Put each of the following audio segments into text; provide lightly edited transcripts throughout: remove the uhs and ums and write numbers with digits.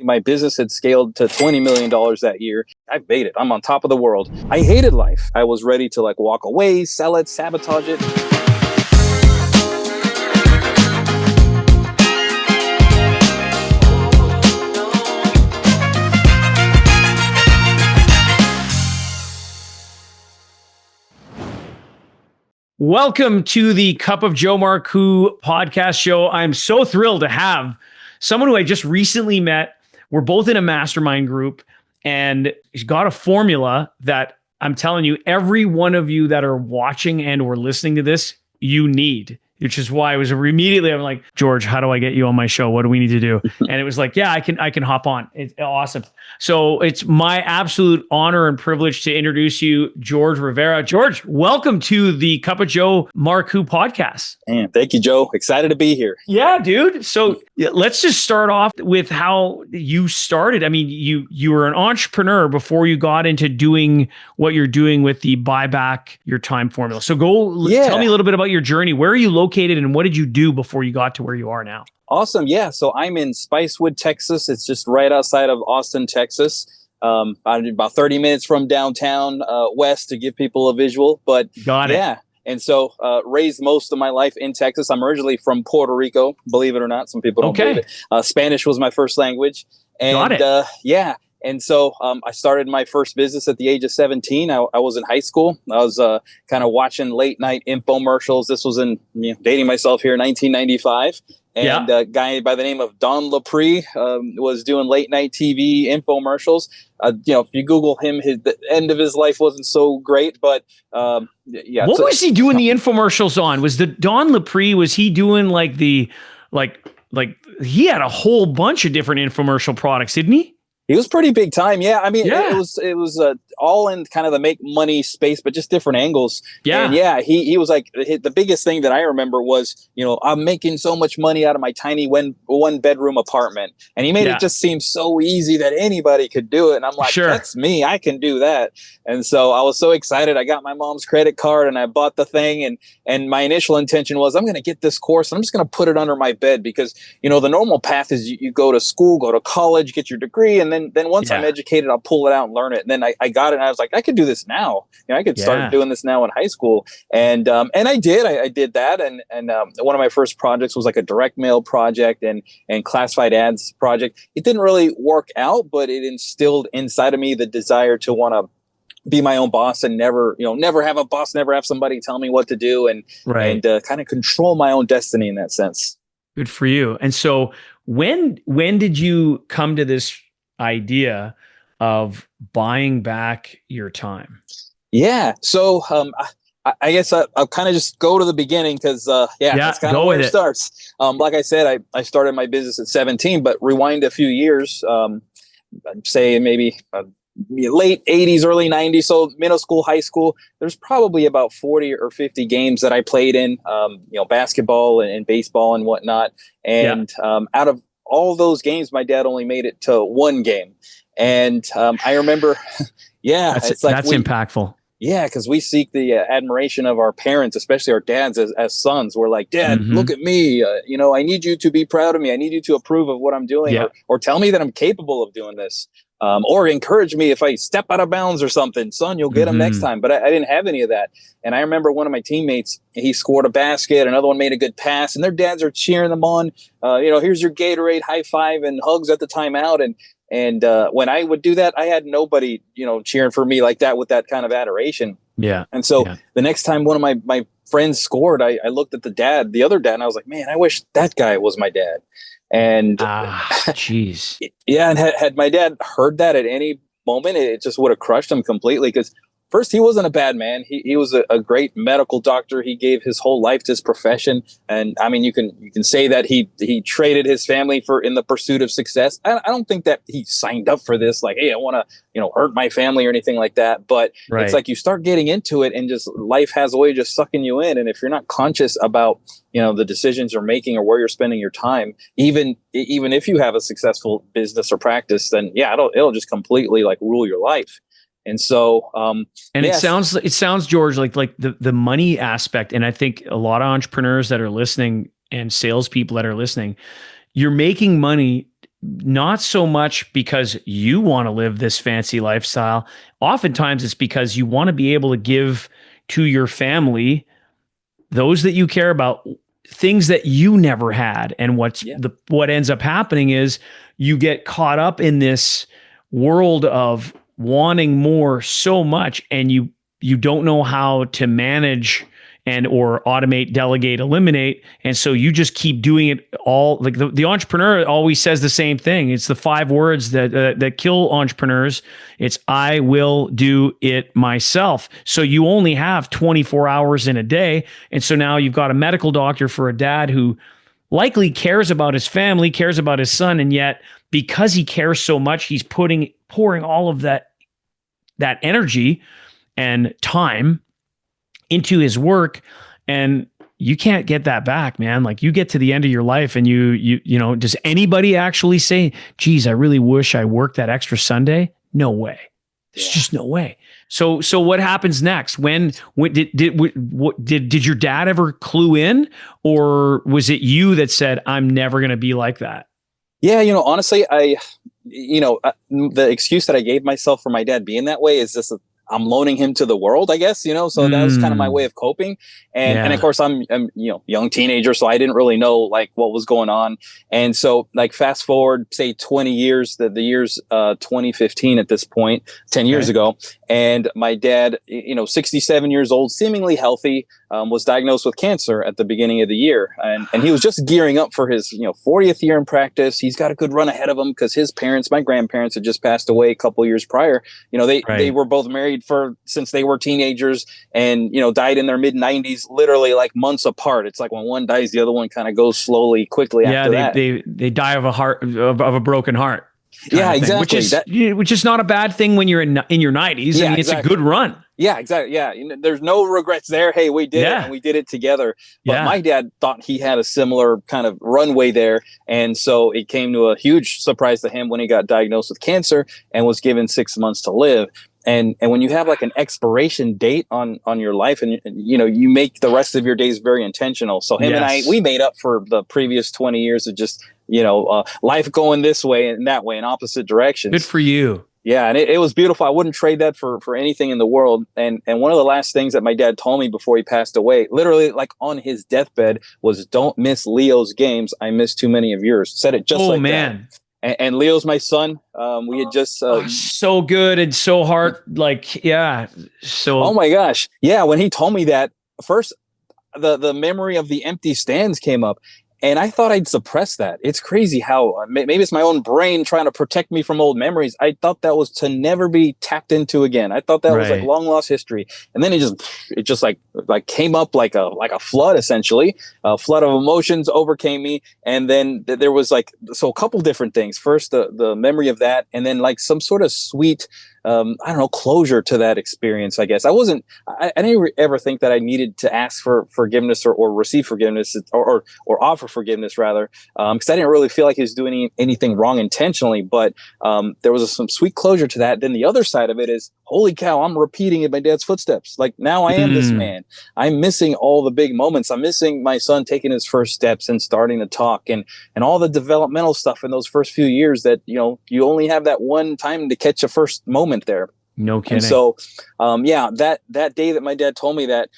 My business had scaled to $20 million that year. I've made it. I'm on top of the world. I hated life. I was ready to walk away, sell it, sabotage it. Welcome to the Cup of Joe Marcoux podcast show. I'm so thrilled to have someone who I just recently met. We're both in a mastermind group, and he's got a formula that I'm telling you, every one of you that are watching and or listening to this, you need. Which is why I'm like, George, how do I get you on my show? What do we need to do? And it was like, yeah, I can hop on. It's awesome. So it's my absolute honor and privilege to introduce you, George Rivera. George, welcome to the Cup of Joe Marcoux podcast. And thank you, Joe. Excited to be here. Yeah, dude. So let's just start off with how you started. I mean, you were an entrepreneur before you got into doing what you're doing with the Buyback Your Time formula. So tell me a little bit about your journey. Where are you located and what did you do before you got to where you are now? Awesome. Yeah. So I'm in Spicewood, Texas. It's just right outside of Austin, Texas. About 30 minutes from downtown west to give people a visual. But got it. Yeah. And so raised most of my life in Texas. I'm originally from Puerto Rico, believe it or not. Some people don't believe it. Spanish was my first language. And got it. Yeah. And so I started my first business at the age of 17. I was in high school. I was kind of watching late night infomercials. This was in, dating myself here, 1995. And a guy by the name of Don Lapre was doing late night TV infomercials. If you Google him, the end of his life wasn't so great, but yeah. What was he doing the infomercials on? Was the Don Lapre, was he doing like he had a whole bunch of different infomercial products, didn't he? He was pretty big time. Yeah. I mean, it was all in kind of the make money space, but just different angles. Yeah. And yeah, he was like, the biggest thing that I remember was, I'm making so much money out of my tiny one bedroom apartment. And he made it just seem so easy that anybody could do it. And I'm like, That's me. I can do that. And so I was so excited. I got my mom's credit card and I bought the thing. And my initial intention was, I'm going to get this course and I'm just going to put it under my bed because, the normal path is you go to school, go to college, get your degree. And then once I'm educated, I'll pull it out and learn it. And then I got it and I was like, I could do this now. I could start doing this now in high school. And I did. I did that. And one of my first projects was like a direct mail project and classified ads project. It didn't really work out, but it instilled inside of me the desire to want to be my own boss and never have a boss, never have somebody tell me what to do and kind of control my own destiny in that sense. Good for you. And so when did you come to this idea of buying back your time? Yeah. So I guess I'll kind of just go to the beginning because that's kind of where it starts. Like I said, I started my business at 17, but rewind a few years, I'd say maybe late 80s, early 90s. So middle school, high school, there's probably about 40 or 50 games that I played in, basketball and baseball and whatnot. And out of all those games, my dad only made it to one game. And I remember, that's impactful. Yeah, because we seek the admiration of our parents, especially our dads as sons. We're like, Dad, look at me. I need you to be proud of me. I need you to approve of what I'm doing or tell me that I'm capable of doing this. Or encourage me if I step out of bounds or something. Son, you'll get them next time. But I didn't have any of that. And I remember one of my teammates, he scored a basket. Another one made a good pass. And their dads are cheering them on. Here's your Gatorade, high five and hugs at the timeout. And when I would do that, I had nobody, cheering for me like that with that kind of adoration. Yeah. And so the next time one of my friends scored, I looked at the other dad, and I was like, man, I wish that guy was my dad. And jeez. And had my dad heard that at any moment, it just would have crushed him completely. Because first, he wasn't a bad man. He was a great medical doctor. He gave his whole life to his profession. And I mean, you can say that he traded his family in the pursuit of success. I don't think that he signed up for this. Like, hey, I want to, hurt my family or anything like that. But it's like you start getting into it and just life has a way of just sucking you in. And if you're not conscious about, the decisions you're making or where you're spending your time, even if you have a successful business or practice, then it'll just completely rule your life. And so, it sounds, George, like the money aspect. And I think a lot of entrepreneurs that are listening and salespeople that are listening, you're making money not so much because you want to live this fancy lifestyle. Oftentimes it's because you want to be able to give to your family, those that you care about, things that you never had. And what ends up happening is you get caught up in this world of wanting more so much, and you don't know how to manage and or automate, delegate, eliminate. And so you just keep doing it all. Like the entrepreneur always says the same thing. It's the 5 words that kill entrepreneurs. It's I will do it myself. So you only have 24 hours in a day. And so now you've got a medical doctor for a dad who likely cares about his family, cares about his son. And yet because he cares so much, he's pouring all of that energy and time into his work, and you can't get that back, man. Like you get to the end of your life and you know, does anybody actually say, geez, I really wish I worked that extra Sunday? No way. There's just no way. So what happens next? When did your dad ever clue in, or was it you that said, I'm never going to be like that? Yeah. You know, honestly, the excuse that I gave myself for my dad being that way is just I'm loaning him to the world, I guess, you know, so that was kind of my way of coping. And of course I'm, you know, young teenager. So I didn't really know like what was going on. And so like fast forward, say 20 years, the years, 2015 at this point, 10 years ago. And my dad, you know, 67 years old, seemingly healthy, was diagnosed with cancer at the beginning of the year. And he was just gearing up for his, 40th year in practice. He's got a good run ahead of him because his parents, my grandparents, had just passed away a couple years prior. You know, they were both married since they were teenagers, and, died in their mid 90s, literally like months apart. It's like when one dies, the other one kind of goes slowly, quickly after that. They die of a broken heart. Yeah, exactly. Which is not a bad thing when you're in your 90s. Yeah, I mean, it's a good run. Yeah, exactly. Yeah, there's no regrets there. Hey, we did it, and we did it together. But my dad thought he had a similar kind of runway there, and so it came to a huge surprise to him when he got diagnosed with cancer and was given 6 months to live. And when you have like an expiration date on your life, and you make the rest of your days very intentional. So him and I, we made up for the previous 20 years of just life going this way and that way in opposite directions. Good for you. Yeah, and it was beautiful. I wouldn't trade that for anything in the world. And one of the last things that my dad told me before he passed away, literally like on his deathbed, was, "Don't miss Leo's games. I miss too many of yours." Said it just like that. And Leo's my son. We had just so good and so hard. Oh my gosh, yeah. When he told me that first, the memory of the empty stands came up, and I thought I'd suppress that. It's crazy how maybe it's my own brain trying to protect me from old memories. I thought that was to never be tapped into again. I thought that was like long lost history. And then it just like came up like a flood, essentially. A flood of emotions overcame me. And then there was a couple different things. First, the memory of that, and then like some sort of sweet, closure to that experience, I guess. I didn't ever think that I needed to ask for forgiveness or receive forgiveness or offer forgiveness rather. Because I didn't really feel like he was doing anything wrong intentionally, but there was some sweet closure to that. Then the other side of it is, holy cow, I'm repeating in my dad's footsteps. Like now I am this man. I'm missing all the big moments. I'm missing my son taking his first steps and starting to talk and all the developmental stuff in those first few years that, you only have that one time to catch a first moment there. No kidding. And so, that day that my dad told me that,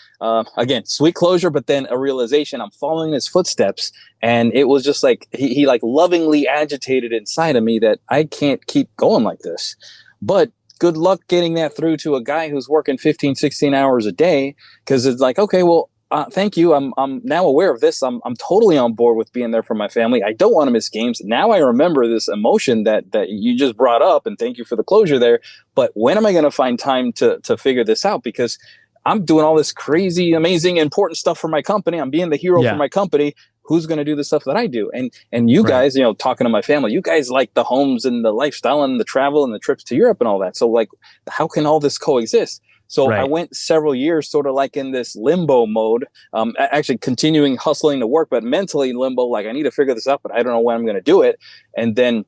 again, sweet closure, but then a realization, I'm following his footsteps. And it was just like, he like lovingly agitated inside of me that I can't keep going like this. But good luck getting that through to a guy who's working 15, 16 hours a day. Cause it's like, okay, well, thank you. I'm now aware of this. I'm totally on board with being there for my family. I don't want to miss games. Now I remember this emotion that you just brought up, and thank you for the closure there. But when am I going to find time to figure this out? Because I'm doing all this crazy, amazing, important stuff for my company. I'm being the hero for my company. Who's going to do the stuff that I do? And you guys, talking to my family, you guys like the homes and the lifestyle and the travel and the trips to Europe and all that. So like, how can all this coexist? So I went several years sort of like in this limbo mode, actually continuing hustling to work, but mentally in limbo, like I need to figure this out, but I don't know when I'm going to do it. And then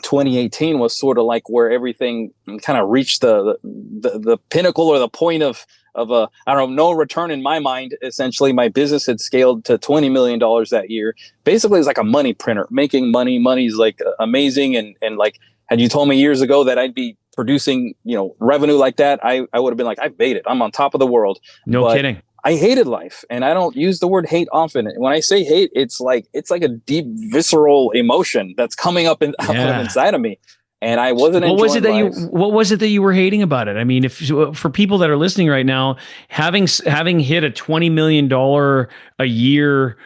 2018 was sort of like where everything kind of reached the pinnacle or the point of I don't know, no return in my mind. Essentially, my business had scaled to $20 million that year. Basically, it's like a money printer, making money. Money's like amazing. And like, had you told me years ago that I'd be producing, revenue like that, I would have been like, I've made it. I'm on top of the world. No kidding. I hated life, and I don't use the word hate often. When I say hate, it's like a deep, visceral emotion that's coming up out of inside of me. And I wasn't enjoying life. What was it that you were hating about it? I mean, if for people that are listening right now, having hit a $20 million a year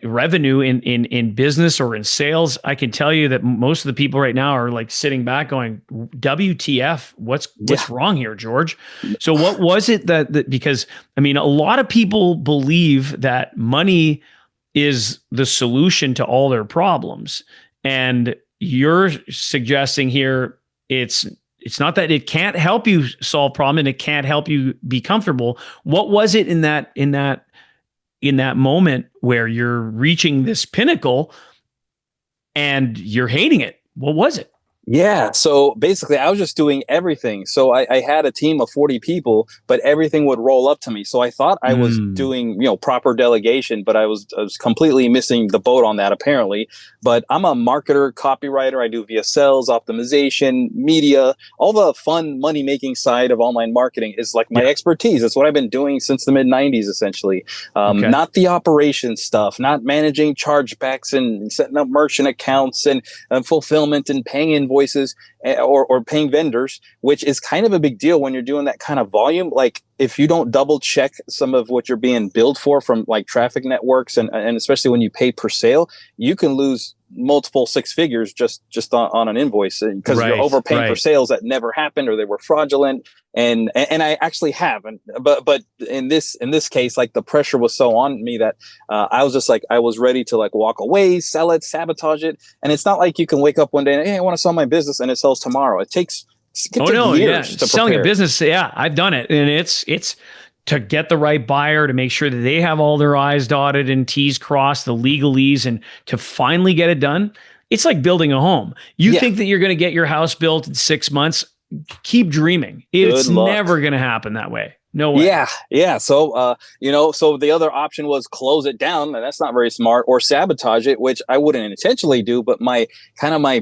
revenue in business or in sales, I can tell you that most of the people right now are like sitting back going, WTF, what's wrong here, George? So what was it that because I mean, a lot of people believe that money is the solution to all their problems. And you're suggesting here it's not that it can't help you solve problem and it can't help you be comfortable. What was it in that moment where you're reaching this pinnacle and you're hating it? What was it? Yeah. So basically I was just doing everything. So I had a team of 40 people, but everything would roll up to me. So I thought I was doing, proper delegation, but I was completely missing the boat on that apparently. But I'm a marketer, copywriter. I do via sales, optimization, media, all the fun money making side of online marketing is like my expertise. That's what I've been doing since the mid 90s, essentially. Not the operation stuff, not managing chargebacks and setting up merchant accounts and fulfillment and paying invoices or paying vendors, which is kind of a big deal when you're doing that kind of volume. Like if you don't double check some of what you're being billed for from like traffic networks and especially when you pay per sale, you can lose multiple six figures just on an invoice because you're overpaying for sales that never happened or they were fraudulent. And I actually have, but in this case, like the pressure was so on me that I was just like I was ready to like walk away, sell it, sabotage it. And it's not like you can wake up one day and hey, I want to sell my business and it sells tomorrow. It takes years to selling prepare. a business. Yeah, I've done it, and it's to get the right buyer, to make sure that they have all their I's dotted and T's crossed, the legalese, and to finally get it done. It's like building a home. You think that you're going to get your house built in 6 months. Keep dreaming. It's never going to happen that way. No way. Yeah. So, so the other option was close it down, and that's not very smart, or sabotage it, which I wouldn't intentionally do. But my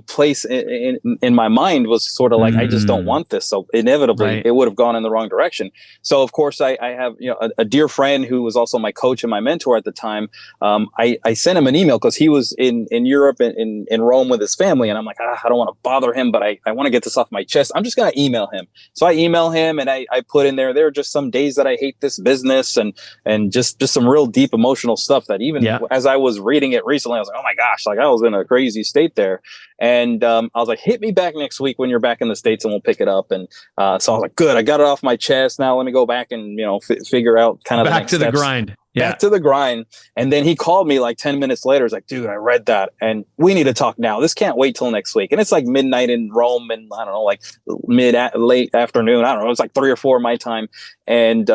place in my mind was sort of like, I just don't want this. So inevitably it would have gone in the wrong direction. So of course I have, a dear friend who was also my coach and my mentor at the time. I sent him an email because he was in Europe in Rome with his family. And I'm like, I don't want to bother him, but I want to get this off my chest. I'm just going to email him. So I email him and I put in there are just some days that I hate this business and just some real deep emotional stuff that even as I was reading it recently, I was like, oh my gosh, like I was in a crazy state there. And I was like, hit me back next week when you're back in the States and we'll pick it up. And so I was like, good, I got it off my chest. Now let me go back and, figure out kind of back to the grind. Back to the grind. And then he called me like 10 minutes later. He's like, dude, I read that and we need to talk now. This can't wait till next week. And it's like midnight in Rome and I don't know, like late afternoon. I don't know. It's like 3 or 4 my time. And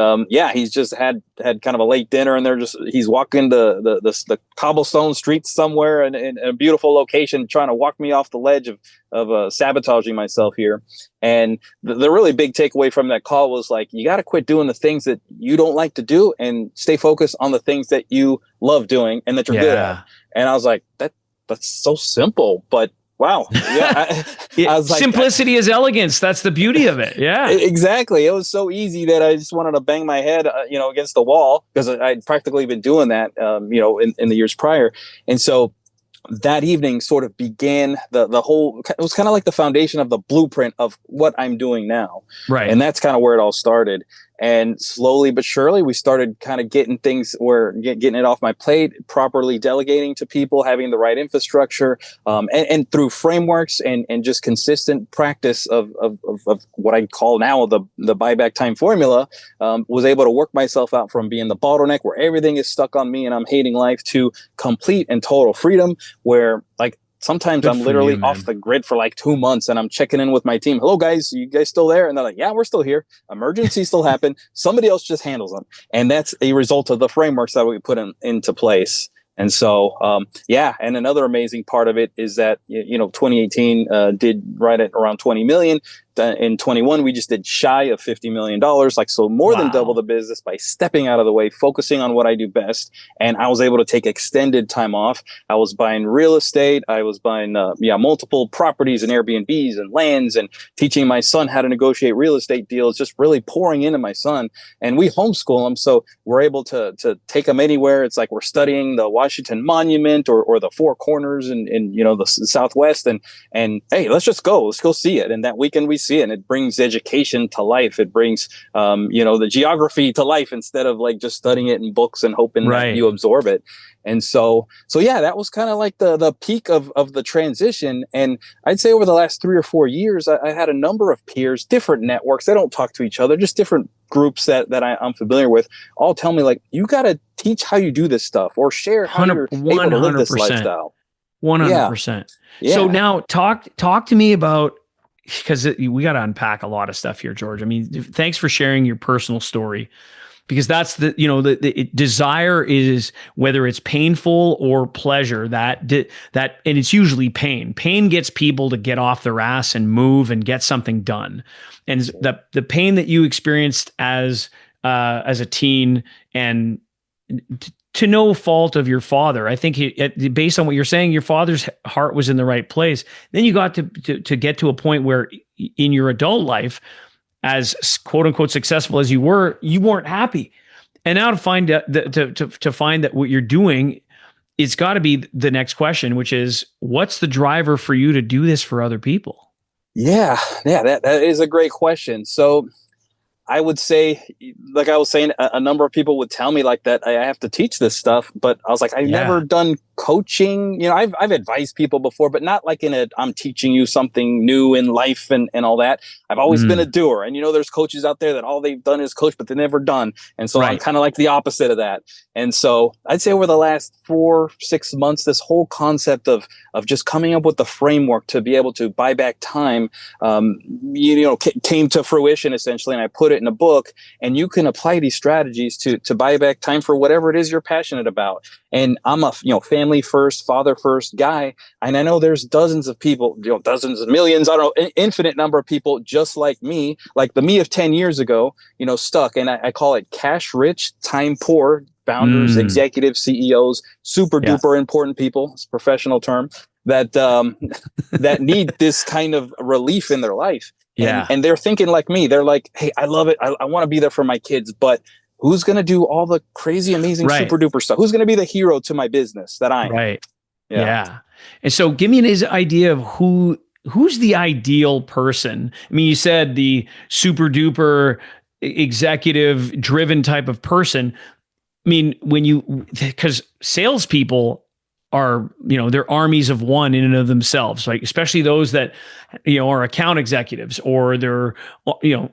he's just had kind of a late dinner and he's walking the cobblestone streets somewhere in a beautiful location, trying to walk me off the ledge of sabotaging myself here. And the really big takeaway from that call was like, you got to quit doing the things that you don't like to do and stay focused on the things that you love doing and that you're good at. And I was like, that's so simple, but wow. Yeah. I was like, simplicity is elegance. That's the beauty of it. Yeah, exactly. It was so easy that I just wanted to bang my head, against the wall because I'd practically been doing that, in the years prior. And so that evening sort of began the whole, it was kind of like the foundation of the blueprint of what I'm doing now. Right. And that's kind of where it all started. And slowly but surely, we started kind of getting things getting it off my plate, properly delegating to people, having the right infrastructure, and through frameworks and just consistent practice of what I call now the buyback time formula, was able to work myself out from being the bottleneck where everything is stuck on me and I'm hating life to complete and total freedom where like sometimes good I'm literally off the grid for like 2 months and I'm checking in with my team. Hello guys, you guys still there? And they're like, yeah, we're still here. Emergencies still happen. Somebody else just handles them. And that's a result of the frameworks that we put into place. And so, and another amazing part of it is that, 2018 did right at around 20 million. in 21, we just did shy of $50 million. Like, so more than double the business by stepping out of the way, focusing on what I do best. And I was able to take extended time off. I was buying real estate. I was buying, multiple properties and Airbnbs and lands, and teaching my son how to negotiate real estate deals, just really pouring into my son. And we homeschool him. So we're able to take him anywhere. It's like we're studying the Washington Monument or the Four Corners in the Southwest. And hey, let's go see it. And that weekend we see it, and it brings education to life. It brings, the geography to life, instead of like just studying it in books and hoping that you absorb it. And so yeah, that was kind of like the peak of the transition. And I'd say over the last 3 or 4 years, I had a number of peers, different networks. They don't talk to each other, just different groups that I'm familiar with, all tell me, like, you got to teach how you do this stuff, or share how you're able to live this lifestyle. 100%. Yeah. So now talk to me about, because we got to unpack a lot of stuff here, George. I mean, thanks for sharing your personal story, because that's the desire is, whether it's painful or pleasure, and it's usually pain. Pain gets people to get off their ass and move and get something done. And the pain that you experienced as a teen, and to no fault of your father, I think based on what you're saying, your father's heart was in the right place. Then you got to get to a point where in your adult life, as quote unquote successful as you were, you weren't happy. And now to find that what you're doing, it's got to be the next question, which is, what's the driver for you to do this for other people? Yeah, that is a great question. So I would say, like I was saying, a number of people would tell me like that I have to teach this stuff, but I was like, I've never done coaching. I've advised people before, but not like I'm teaching you something new in life and all that. I've always been a doer. And there's coaches out there that all they've done is coach, but they've never done. And so I'm kind of like the opposite of that. And so I'd say over the last 4-6 months, this whole concept of just coming up with the framework to be able to buy back time, came to fruition essentially. And I put it in a book, and you can apply these strategies to buy back time for whatever it is you're passionate about. And I'm a family first, father first guy, and I know there's dozens of people, dozens of millions, I don't know, infinite number of people just like me, like the me of 10 years ago, stuck. And I call it cash rich, time poor founders, executives, CEOs, super duper important people. It's a professional term that that need this kind of relief in their life. And they're thinking like me. They're like, hey, I love it. I want to be there for my kids, but who's going to do all the crazy, amazing, super duper stuff? Who's going to be the hero to my business that I am? Right. Yeah. And so give me an idea of who's the ideal person. I mean, you said the super duper executive driven type of person. I mean, because salespeople are, they're armies of one in and of themselves, like especially those that, are account executives, or they're,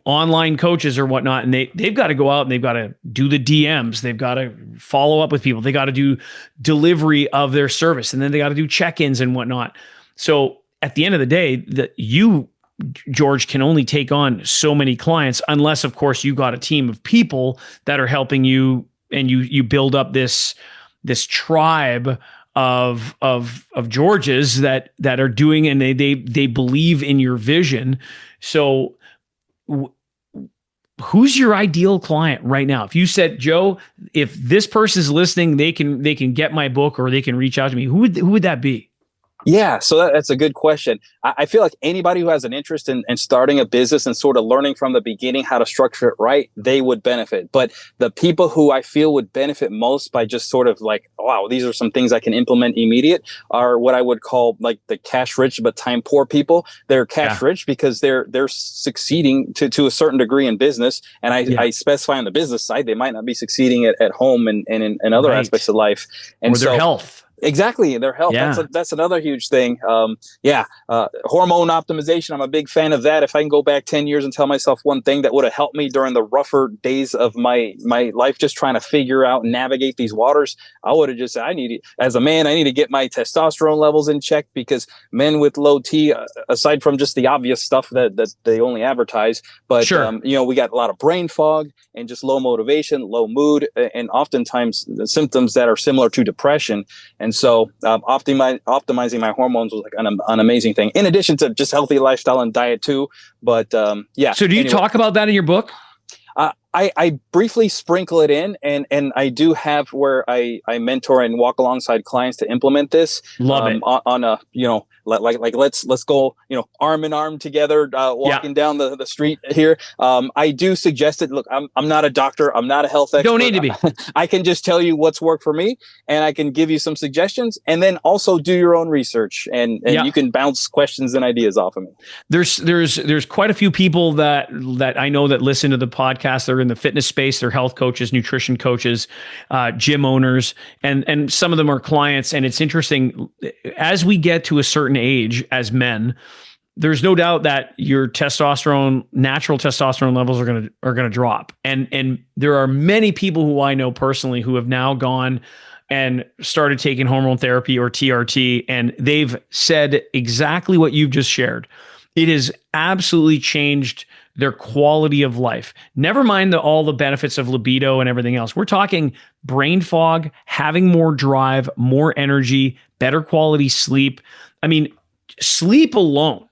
online coaches or whatnot. And they've got to go out and they've got to do the DMs. They've got to follow up with people. They got to do delivery of their service, and then they got to do check-ins and whatnot. So at the end of the day, you, George, can only take on so many clients, unless of course you got a team of people that are helping you, and you build up this tribe of Georges that are doing, and they believe in your vision. So who's your ideal client right now? If you said, Joe, if this person's listening, they can get my book, or they can reach out to me, who would that be? Yeah, so that's a good question. I feel like anybody who has an interest in starting a business and sort of learning from the beginning how to structure it right, they would benefit. But the people who I feel would benefit most by just sort of like, wow, these are some things I can implement immediate, are what I would call like the cash rich but time poor people. They're cash rich because they're succeeding to a certain degree in business. And I specify on the business side, they might not be succeeding at home and in other aspects of life. And or their health. Exactly, their health. Yeah. That's another huge thing. Hormone optimization. I'm a big fan of that. If I can go back 10 years and tell myself one thing that would have helped me during the rougher days of my life, just trying to figure out and navigate these waters, I would have just said, as a man, I need to get my testosterone levels in check, because men with low T, aside from just the obvious stuff that they only advertise, but we got a lot of brain fog and just low motivation, low mood, and oftentimes the symptoms that are similar to depression. And And so optimizing my hormones was like an amazing thing, in addition to just healthy lifestyle and diet too. But yeah. So do you talk about that in your book? I briefly sprinkle it in, and I do have where I mentor and walk alongside clients to implement this. Love it. On a, like let's go, arm in arm together, walking down the street here. I do suggest it. Look, I'm not a doctor. I'm not a health expert. Don't need to be. I can just tell you what's worked for me, and I can give you some suggestions, and then also do your own research, and you can bounce questions and ideas off of me. There's quite a few people that I know that listen to the podcast. They're in the fitness space. They're health coaches, nutrition coaches, gym owners, and some of them are clients. And it's interesting, as we get to a certain age as men, there's no doubt that your natural testosterone levels are going to drop. And there are many people who I know personally who have now gone and started taking hormone therapy or TRT, and they've said exactly what you've just shared. It has absolutely changed their quality of life. Never mind all the benefits of libido and everything else. We're talking brain fog, having more drive, more energy, better quality sleep. I mean, sleep alone.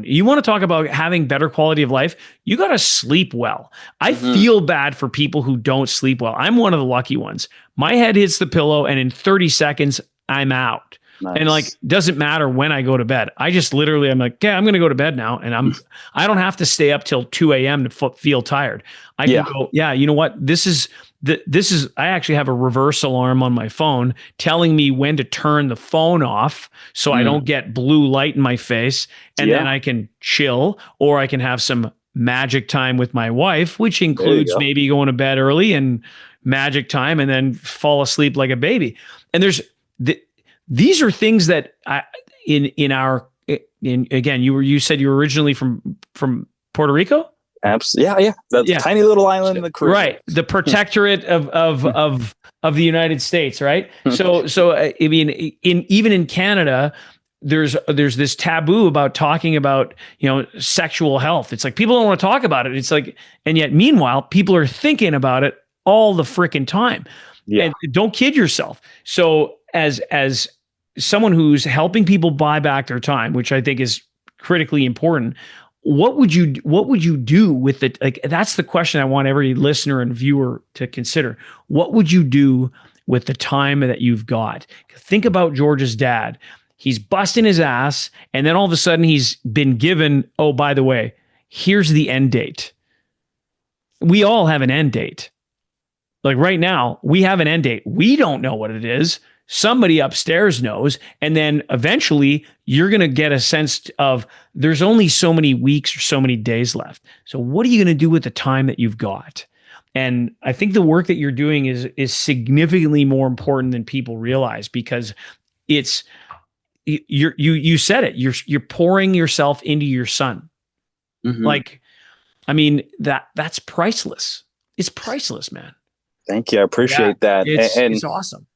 You want to talk about having better quality of life? You got to sleep well. I feel bad for people who don't sleep well. I'm one of the lucky ones. My head hits the pillow and in 30 seconds, I'm out. Nice. And doesn't matter when I go to bed. I just literally, I'm like, yeah, I'm going to go to bed now. And I don't have to stay up till 2 a.m. to feel tired. I can go, yeah, you know what? I actually have a reverse alarm on my phone telling me when to turn the phone off so I don't get blue light in my face. And then I can chill, or I can have some magic time with my wife, which includes maybe going to bed early and magic time and then fall asleep like a baby. And these are things that again, you said you were originally from Puerto Rico? Absolutely. Yeah. The tiny little island in the Caribbean. Right. The protectorate of the United States, right? So I mean, even in Canada, there's this taboo about talking about, sexual health. It's like people don't want to talk about it. It's like, and yet meanwhile, people are thinking about it all the freaking time. Yeah. And don't kid yourself. So as someone who's helping people buy back their time, which I think is critically important, what would you do with it? Like, that's the question I want every listener and viewer to consider. What would you do with the time that you've got? Think about George's dad. He's busting his ass, and then all of a sudden he's been given, oh, by the way, here's the end date. We all have an end date. Like right now, we have an end date. We don't know what it is. Somebody upstairs knows. And then eventually you're going to get a sense of there's only so many weeks or so many days left. So what are you going to do with the time that you've got? And I think the work that you're doing is significantly more important than people realize, because it's, you said it, you're pouring yourself into your son. Like, I mean, that's priceless. It's priceless, man. Thank you. I appreciate that. It's awesome.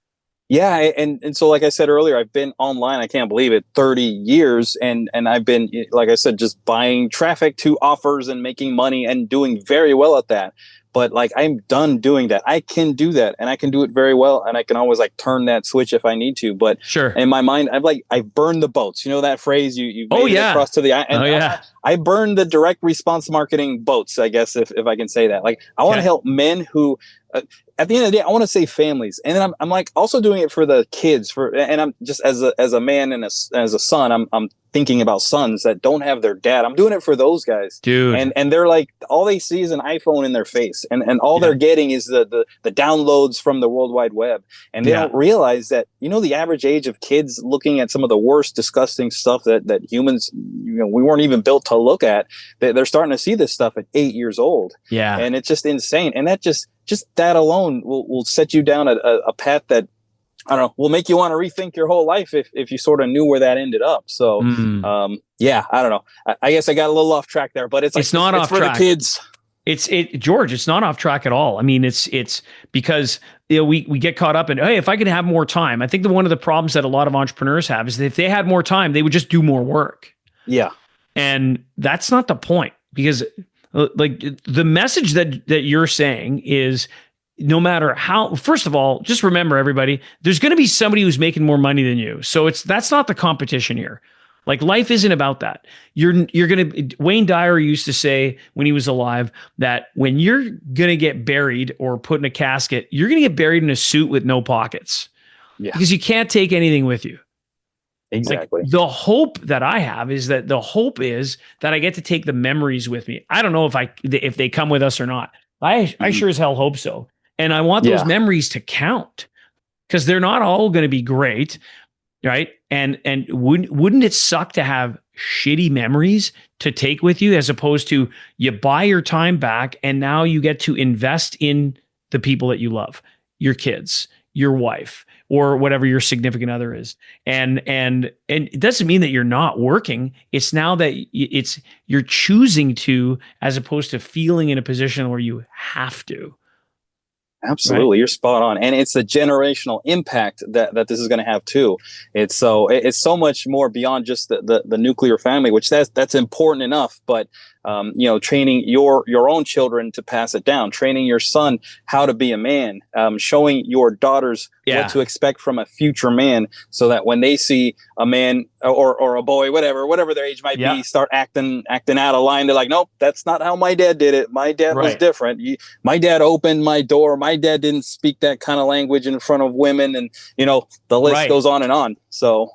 Yeah. And so, like I said earlier, I've been online, I can't believe it, 30 years. And I've been, like I said, just buying traffic to offers and making money and doing very well at that. But like, I'm done doing that. I can do that, and I can do it very well. And I can always like turn that switch if I need to. But sure, in my mind, I've burned the boats. You know that phrase? You made it across to the eye. And I burned the direct response marketing boats, I guess, if I can say that. Like, I want to help men who, at the end of the day, I want to save families. And then I'm like also doing it for the kids, and I'm just as a man and as a son, I'm thinking about sons that don't have their dad. I'm doing it for those guys, dude. And they're like, all they see is an iPhone in their face, and all they're getting is the downloads from the World Wide Web, and they don't realize that the average age of kids looking at some of the worst, disgusting stuff that humans we weren't even built to look at. They're starting to see this stuff at 8 years old. Yeah, and it's just insane, and that just that alone will set you down a path that, I don't know, will make you want to rethink your whole life if you sort of knew where that ended up. So, I don't know. I guess I got a little off track there, but it's not off track for the kids. George, it's not off track at all. I mean, it's because we get caught up in, hey, if I could have more time. I think one of the problems that a lot of entrepreneurs have is that if they had more time, they would just do more work. Yeah. And that's not the point, because like the message that you're saying is no matter how, first of all, just remember, everybody, there's going to be somebody who's making more money than you. So that's not the competition here. Like, life isn't about that. Wayne Dyer used to say when he was alive that when you're going to get buried or put in a casket, you're going to get buried in a suit with no pockets, because you can't take anything with you. Exactly. Like, the hope that I have is that I get to take the memories with me. I don't know if they come with us or not. I sure as hell hope so. And I want those memories to count, because they're not all going to be great, right? And wouldn't it suck to have shitty memories to take with you, as opposed to you buy your time back and now you get to invest in the people that you love, your kids, your wife, or whatever your significant other is. And it doesn't mean that you're not working. It's now that you're choosing to, as opposed to feeling in a position where you have to. Absolutely. Right? You're spot on. And it's the generational impact that this is going to have too. It's so much more beyond just the nuclear family, which that's important enough. But, training your own children to pass it down, training your son how to be a man, showing your daughters what to expect from a future man, so that when they see a man or a boy, whatever their age might be, start acting out of line, they're like, nope, that's not how my dad did it. My dad was different. My dad opened my door. My dad didn't speak that kind of language in front of women, and the list goes on and on. So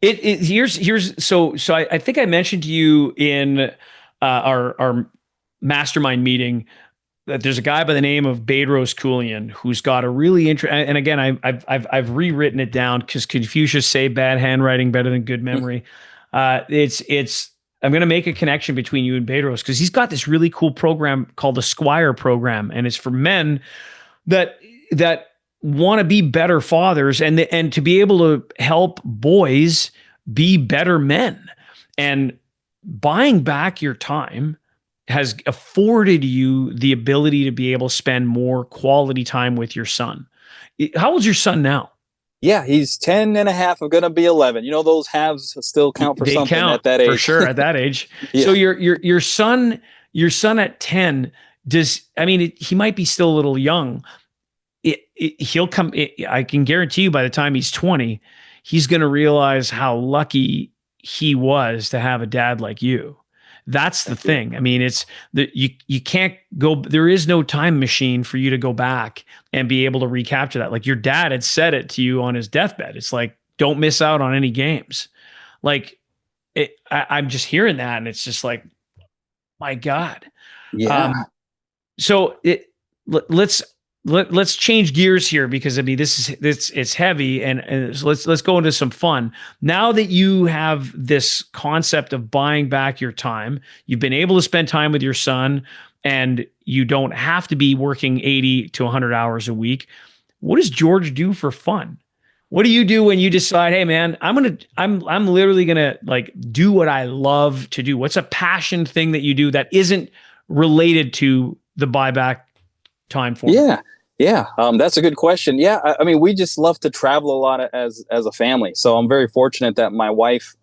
so I think I mentioned to you in our mastermind meeting that there's a guy by the name of Bedros Keuilian who's got a really interesting, and again, I've rewritten it down, because Confucius say bad handwriting better than good memory. I'm going to make a connection between you and Bedros, because he's got this really cool program called the Squire program, and it's for men that want to be better fathers and to be able to help boys be better men. And buying back your time has afforded you the ability to be able to spend more quality time with your son. How old's your son now? Yeah, he's 10 and a half. I'm going to be 11. Those halves still count for something at that age. For sure, at that age. So your son at 10, he might be still a little young. He'll come. I can guarantee you, by the time he's 20, he's going to realize how lucky he was to have a dad like you. That's the thing. I mean, it's that you can't go. There is no time machine for you to go back and be able to recapture that. Like, your dad had said it to you on his deathbed. It's like, don't miss out on any games. Like, I'm just hearing that, and it's just like, my God. Yeah. Let's change gears here, because it's heavy, and so let's go into some fun. Now that you have this concept of buying back your time, you've been able to spend time with your son, and you don't have to be working 80 to 100 hours a week. What does George do for fun? What do you do when you decide, hey man, I'm literally gonna like do what I love to do? What's a passion thing that you do that isn't related to the buyback time for? Yeah. That's a good question. Yeah. I mean, we just love to travel a lot as a family. So I'm very fortunate that my wife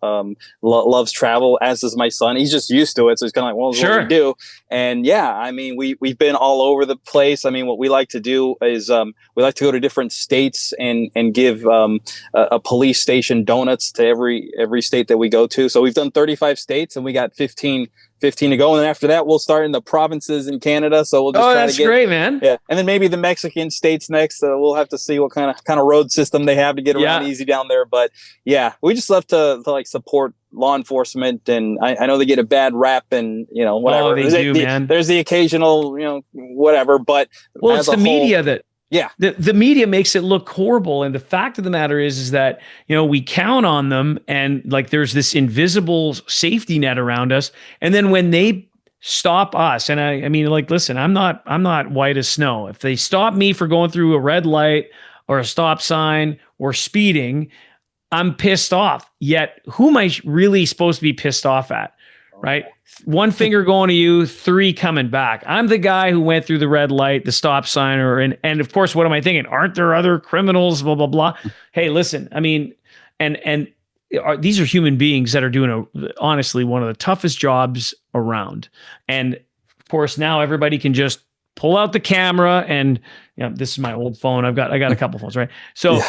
loves travel, as does my son. He's just used to it. So he's kind of like, well, sure. What we do. And yeah, I mean, we've been all over the place. I mean, what we like to do is we like to go to different states and give a police station donuts to every state that we go to. So we've done 35 states, and we got 15 to go, and then after that we'll start in the provinces in Canada. So we'll just try to get, great, man. Yeah, and then maybe the Mexican states next. We'll have to see what kind of road system they have to get around easy down there. But yeah, we just love to like support law enforcement, and I know they get a bad rap, and whatever. Oh, they do, man. There's the occasional whatever, but it's the media that. Yeah. The media makes it look horrible. And the fact of the matter is that, we count on them, and like there's this invisible safety net around us. And then when they stop us, and I mean, like, listen, I'm not white as snow. If they stop me for going through a red light or a stop sign or speeding, I'm pissed off. Yet who am I really supposed to be pissed off at? Right? One finger going to you, 3 coming back. I'm the guy who went through the red light, the stop sign, and of course, what am I thinking? Aren't there other criminals? Blah blah blah. Hey, listen. I mean, and these are human beings that are doing honestly one of the toughest jobs around. And of course, now everybody can just pull out the camera and, this is my old phone. I got a couple phones, right? So,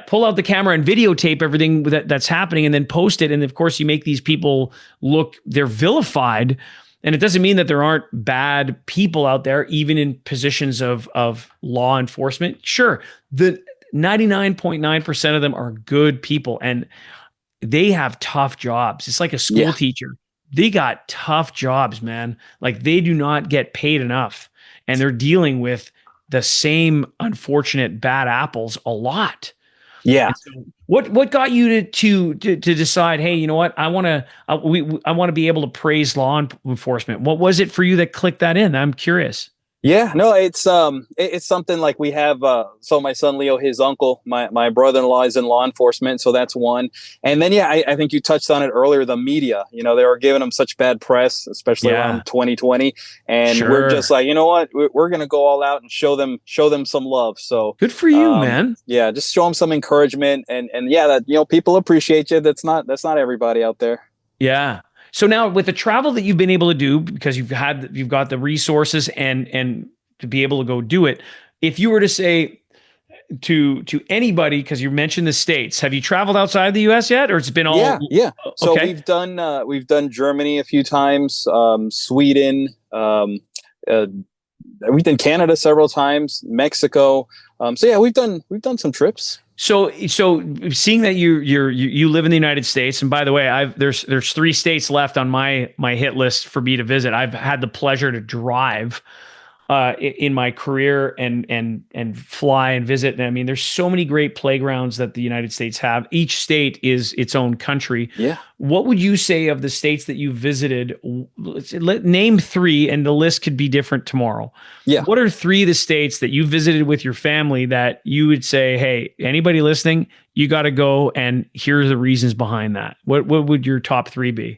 pull out the camera and videotape everything that's happening and then post it. And of course you make these people look, they're vilified. And it doesn't mean that there aren't bad people out there, even in positions of law enforcement. Sure, the 99.9% of them are good people and they have tough jobs. It's like a school teacher. They got tough jobs, man. Like they do not get paid enough. And they're dealing with the same unfortunate bad apples a lot. Yeah. So what got you to decide, hey, you know what? I want to be able to praise law enforcement. What was it for you that clicked that in? I'm curious. Yeah, no, it's something like we have. So my son Leo, his uncle, my brother-in-law is in law enforcement, so that's one. And then I think you touched on it earlier. The media, they were giving them such bad press, especially around 2020, and we're just like, you know what, we're gonna go all out and show them some love. So good for you, man. Yeah, just show them some encouragement, and that people appreciate you. That's not everybody out there. Yeah. So now with the travel that you've been able to do, because you've got the resources and to be able to go do it, if you were to say to anybody, because you mentioned the States, have you traveled outside the US yet, or it's been all? Yeah. So we've done Germany a few times, Sweden, we've done Canada several times, Mexico. We've done some trips. So seeing that you live in the United States, and by the way, there's 3 states left on my hit list for me to visit. I've had the pleasure to drive in my career and fly and visit. And I mean, there's so many great playgrounds that the United States have. Each state is its own country. Yeah. What would you say of the states that you visited? Name 3, and the list could be different tomorrow. Yeah. What are 3 of the states that you visited with your family that you would say, hey, anybody listening, you got to go, and here's the reasons behind that? What would your top 3 be?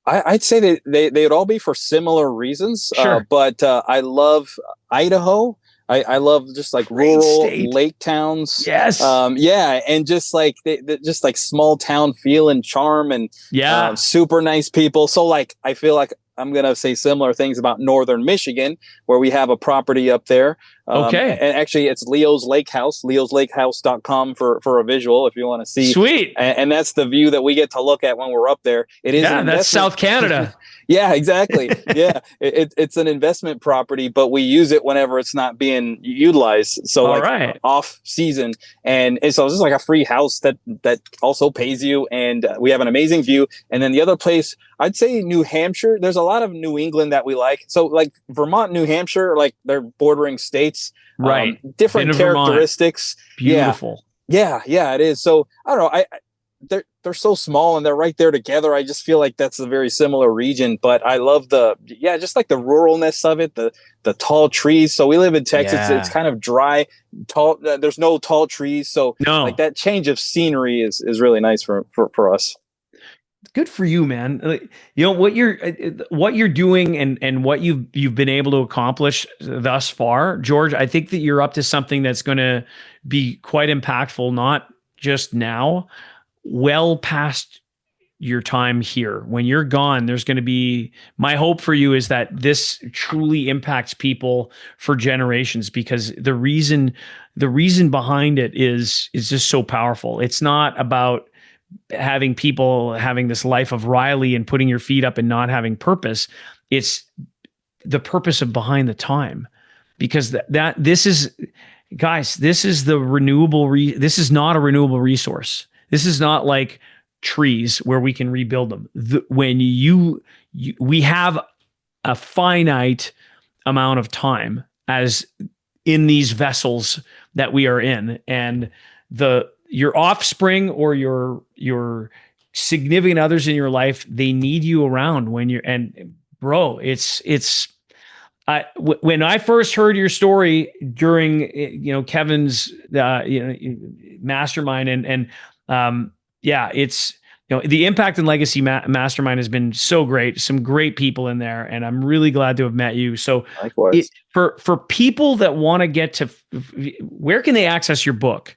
I'd say that they would all be for similar reasons. Sure. But I love Idaho. I love just like rural lake towns. Yes. And just like just like small town feel and charm and super nice people. So like I feel like I'm going to say similar things about Northern Michigan, where we have a property up there. Okay. And actually it's Leo's Lake House, leoslakehouse.com for a visual if you want to see. Sweet. And that's the view that we get to look at when we're up there. It is that's South Canada. Yeah, exactly. Yeah. It's an investment property, but we use it whenever it's not being utilized. So off season. And so it's just like a free house that also pays you. And we have an amazing view. And then the other place, I'd say New Hampshire. There's a lot of New England that we like. So like Vermont, New Hampshire, like they're bordering states, right? Different characteristics. Beautiful. Yeah, it is. So I don't know. They're so small and they're right there together. I just feel like that's a very similar region. But I love just like the ruralness of it, the tall trees. So we live in Texas. It's kind of dry, tall. There's no tall trees. So like that change of scenery is really nice for us. Good for you, man. What you're doing and what you've been able to accomplish thus far, George. I think that you're up to something that's going to be quite impactful, not just now, well past your time here. When you're gone, there's going to be, my hope for you is that this truly impacts people for generations, because the reason behind it is just so powerful. It's not about having people having this life of Riley and putting your feet up and not having purpose. It's the purpose of behind the time, because this is the renewable. This is not a renewable resource. This is not like trees where we can rebuild them. When we have a finite amount of time as in these vessels that we are in, and your offspring or your significant others in your life, they need you around when you're, and bro, when I first heard your story during, Kevin's, mastermind and it's, the Impact and Legacy Mastermind has been so great. Some great people in there, and I'm really glad to have met you. So for people that want to get to, where can they access your book?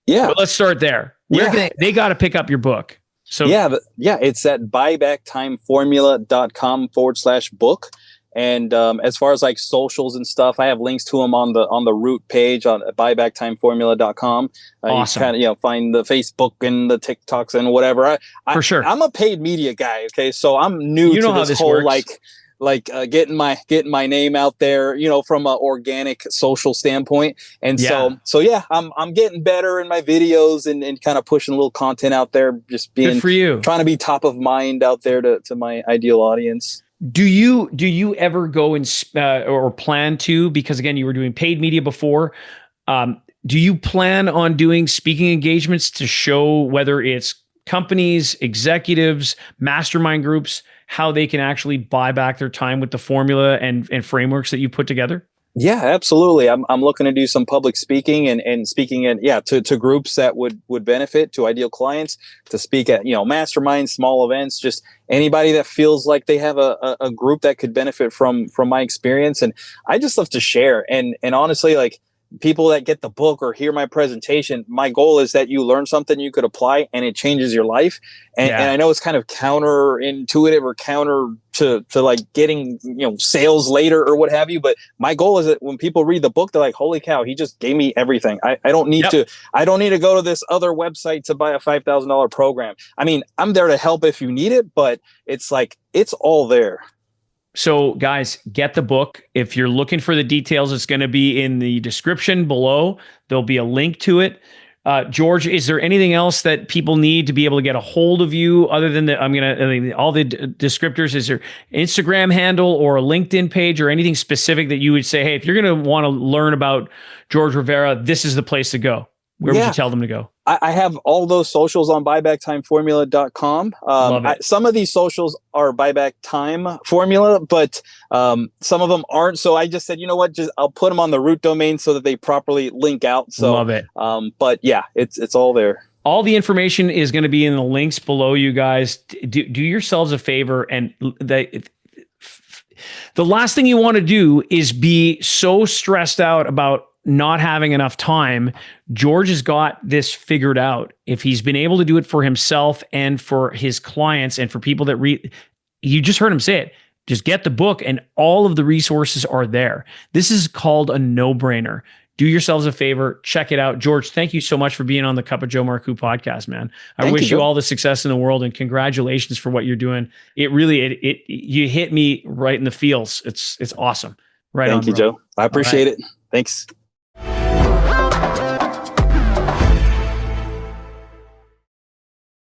Yeah. Well, let's start there. They got to pick up your book. So it's at buybacktimeformula.com/book. And as far as like socials and stuff, I have links to them on the root page on buybacktimeformula.com. Awesome. You kind of find the Facebook and the TikToks and whatever. For sure. I'm a paid media guy. Okay, so I'm new to this whole works. Getting my name out there, from an organic social standpoint. And so yeah, I'm getting better in my videos and kind of pushing a little content out there, just being good for you, trying to be top of mind out there to my ideal audience. Do you ever go and or plan to, because again, you were doing paid media before, do you plan on doing speaking engagements to show whether it's companies, executives, mastermind groups, how they can actually buy back their time with the formula and frameworks that you put together? Yeah, absolutely. I'm looking to do some public speaking and speaking to groups that would benefit, to ideal clients, to speak at, masterminds, small events, just anybody that feels like they have a group that could benefit from my experience. And I just love to share. And honestly, like, people that get the book or hear my presentation, my goal is that you learn something you could apply and it changes your life. And I know it's kind of counterintuitive or counter to like getting, sales later or what have you. But my goal is that when people read the book, they're like, holy cow, he just gave me everything. I don't need to go to this other website to buy a $5,000 program. I mean, I'm there to help if you need it, but it's like, it's all there. So guys, get the book. If you're looking for the details, it's going to be in the description below. There'll be a link to it. George, is there anything else that people need to be able to get a hold of you other than all the descriptors? Is there Instagram handle or a LinkedIn page or anything specific that you would say, hey, if you're going to want to learn about George Rivera, this is the place to go? Where would you tell them to go? I have all those socials on buybacktimeformula.com. Some of these socials are Buyback Time Formula, but some of them aren't. So I just said, you know what, I'll put them on the root domain so that they properly link out. So love it. But yeah, it's all there. All the information is going to be in the links below, you guys. Do yourselves a favor, and the last thing you want to do is be so stressed out about not having enough time. George has got this figured out. If he's been able to do it for himself and for his clients and for people that read, you just heard him say it. Just get the book and all of the resources are there. This is called a no-brainer. Do yourselves a favor, check it out. George, thank you so much for being on the Cup of Joe Marcoux podcast, man. I wish you all the success in the world and congratulations for what you're doing. It really, you hit me right in the feels. It's awesome. Right on. Thank you, Joe. I appreciate it. Thanks.